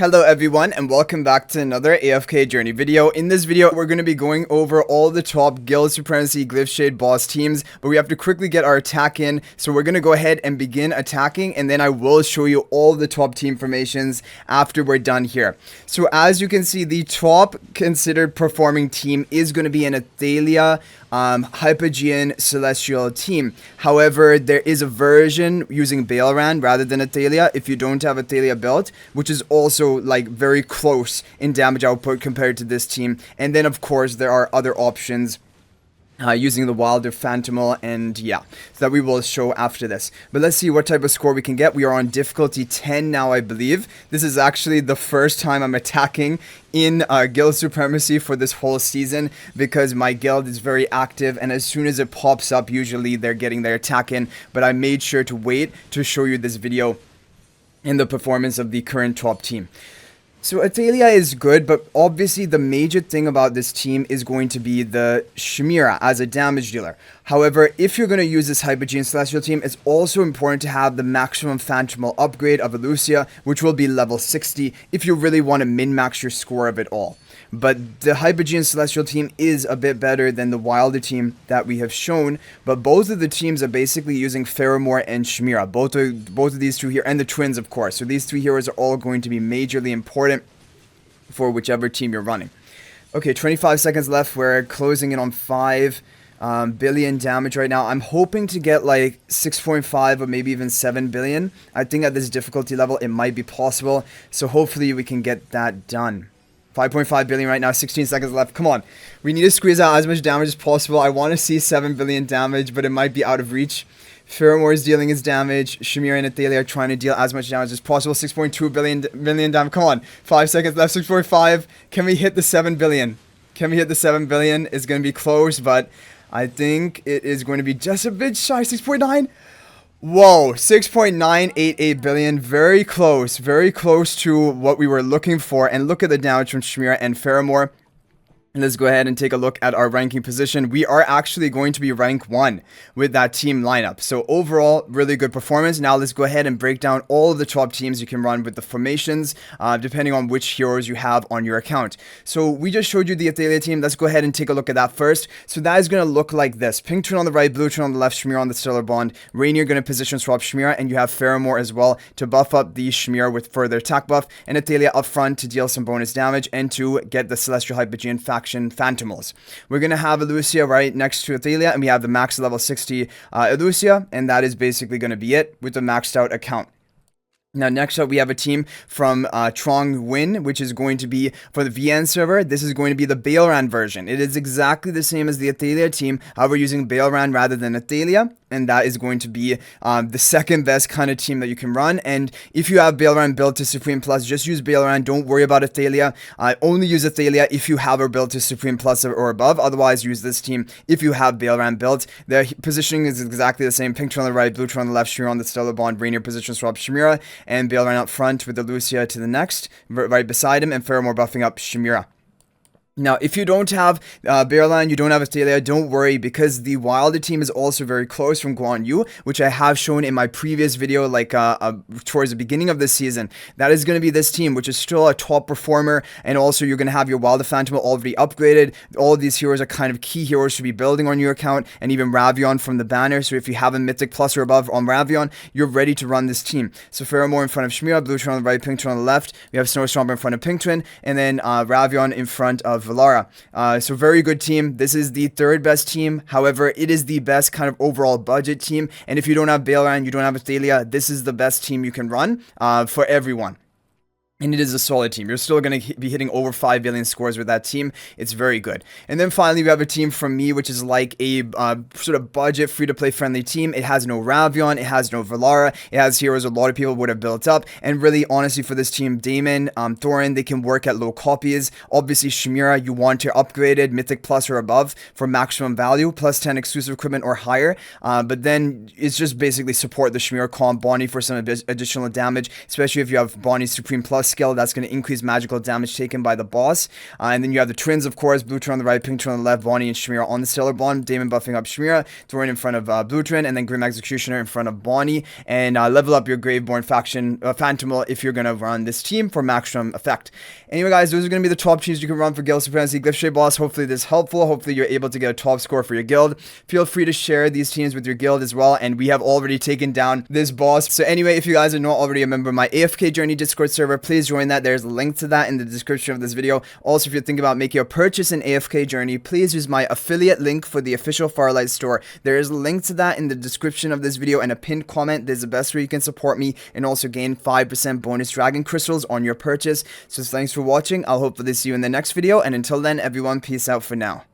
Hello everyone and welcome back to another AFK journey video. In this video, we're going to be going over all the top Guild Supremacy GLYPHSHADE boss teams, but we have to quickly get our attack in. So we're going to go ahead and begin attacking, and then I will show you all the top team formations after we're done here. So as you can see, the top considered performing team is going to be an Athalia Hypogean Celestial team. However, there is a version using Baelran rather than Athalia if you don't have Athalia built, which is also like very close in damage output compared to this team. And then of course there are other options using the Wilder Phantomal, and yeah, that we will show after this. But let's see what type of score we can get. We are on difficulty 10 now, I believe. This is actually the first time I'm attacking in Guild Supremacy for this whole season, because my guild is very active, and as soon as it pops up, usually they're getting their attack in. But I made sure to wait to show you this video in the performance of the current top team. So Athalia is good, but obviously the major thing about this team is going to be the Shemira as a damage dealer. However, if you're going to use this Hypogean Celestial team, it's also important to have the maximum Phantomal upgrade of Athalia, which will be level 60 if you really want to min-max your score of it all. But the Hypogean Celestial team is a bit better than the Wilder team that we have shown. But both of the teams are basically using Pheromore and Shemira. Both of these two here, and the twins, of course. So these three heroes are all going to be majorly important for whichever team you're running. Okay, 25 seconds left. We're closing in on 5 billion damage right now. I'm hoping to get like 6.5 or maybe even 7 billion. I think at this difficulty level, it might be possible. So hopefully we can get that done. 5.5 billion right now, 16 seconds left. Come on. We need to squeeze out as much damage as possible. I want to see 7 billion damage, but it might be out of reach. Pheromore is dealing his damage. Shemira and Athalia are trying to deal as much damage as possible. 6.2 billion damage. Come on. 5 seconds left. 6.5. Can we hit the 7 billion? Can we hit the 7 billion? It's going to be close, but I think it is going to be just a bit shy. 6.9. Whoa, 6.988 billion, very close to what we were looking for. And look at the damage from Shemira and Pheromore. Let's go ahead and take a look at our ranking position. We are actually going to be rank 1 with that team lineup. So overall, really good performance. Now let's go ahead and break down all of the top teams you can run with the formations, depending on which heroes you have on your account. So we just showed you the Athalia team. Let's go ahead and take a look at that first. So that is going to look like this. Pink twin on the right, blue twin on the left, Shemira on the stellar bond. Rainier going to position swap Shemira, and you have Pheromore as well to buff up the Shemira with further attack buff, and Athalia up front to deal some bonus damage and to get the Celestial Hypogean faction Phantomals. We're going to have Athalia right next to Athalia, and we have the max level 60 Athalia, and that is basically going to be it with the maxed out account. Now, next up, we have a team from Trong Win, which is going to be for the VN server. This is going to be the Baelran version. It is exactly the same as the Athalia team, however, using Baelran rather than Athalia. And that is going to be the second best kind of team that you can run. And if you have Baelran built to Supreme Plus, just use Baelran. Don't worry about Athalia. Only use Athalia if you have her built to Supreme Plus or above. Otherwise, use this team if you have Baelran built. Their positioning is exactly the same. Pink twin on the right, blue twin on the left, Shemira on the stellar bond, Rainier position swap Shemira, and Baelran up front with Athalia to the next, right beside him, and Pheromore buffing up Shemira. Now, if you don't have Baelran, you don't have Athalia, don't worry, because the Wilder team is also very close from Guan Yu, which I have shown in my previous video, like towards the beginning of this season. That is going to be this team, which is still a top performer, and also you're going to have your Wilder Phantom already upgraded. All of these heroes are kind of key heroes to be building on your account, and even Ravion from the banner. So if you have a Mythic Plus or above on Ravion, you're ready to run this team. So Pheromore in front of Shemira, blue twin on the right, pink twin on the left. We have Snowstorm in front of pink twin, and then Ravion in front of Valara. So very good team. This is the third best team. However, it is the best kind of overall budget team. And if you don't have Baelran, you don't have Athalia, this is the best team you can run for everyone. And it is a solid team. You're still going to be hitting over 5 billion scores with that team. It's very good. And then finally, we have a team from me, which is like a sort of budget, free-to-play friendly team. It has no Ravion. It has no Valara. It has heroes a lot of people would have built up. And really, honestly, for this team, Damon, Thorin, they can work at low copies. Obviously, Shemira, you want to upgrade it, Mythic Plus or above for maximum value, plus 10 exclusive equipment or higher. But then it's just basically support the Shemira comp, Bonnie for some additional damage, especially if you have Bonnie Supreme Plus skill that's going to increase magical damage taken by the boss. And then you have the twins, of course, blue twin on the right, pink twin on the left, Bonnie and Shemira on the stellar bond, Damon buffing up Shemira, Thorn in front of blue twin, and then Grim Executioner in front of Bonnie, and level up your Graveborn faction Phantomal if you're going to run this team for maximum effect. Anyway guys, those are going to be the top teams you can run for Guild Supremacy Glyphshade boss. Hopefully this is helpful. Hopefully you're able to get a top score for your guild. Feel free to share these teams with your guild as well, and we have already taken down this boss. So anyway, if you guys are not already a member of my AFK Journey Discord server, please join that. There's a link to that in the description of this video. Also, if you're thinking about making a purchase in AFK Journey, please use my affiliate link for the official Farlight store. There is a link to that in the description of this video and a pinned comment. There's the best way you can support me and also gain 5% bonus dragon crystals on your purchase. So thanks for watching. I'll hopefully see you in the next video, and until then, everyone, peace out for now.